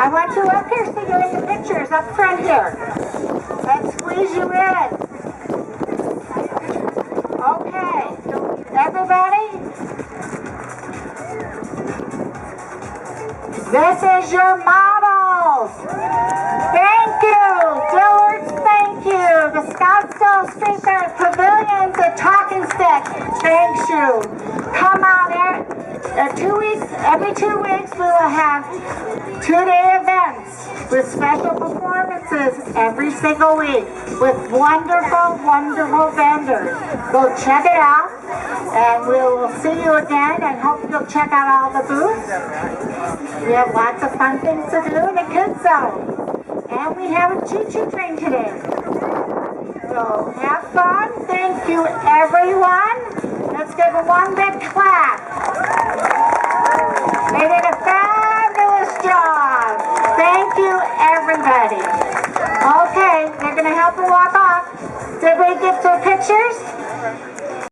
I want you up here so you're in the pictures up front here. Let's squeeze you in. Okay, everybody, this is your models. Thank you, Dillard's, thank you. The Scottsdale Street Fair Pavilion, the Talking Stick, thanks you. Come on in. 2 weeks, every 2 weeks we will have 2-day events with special performances every single week with wonderful, wonderful vendors. Go check it out, and we will see you again, and hope you'll check out all the booths. We have lots of fun things to do in the kids zone. And we have a choo-choo train today. So have fun. Thank you, everyone. Let's give them one big clap. They did a fabulous job. Thank you, everybody. Okay, they're going to help her walk off. Did we get their pictures?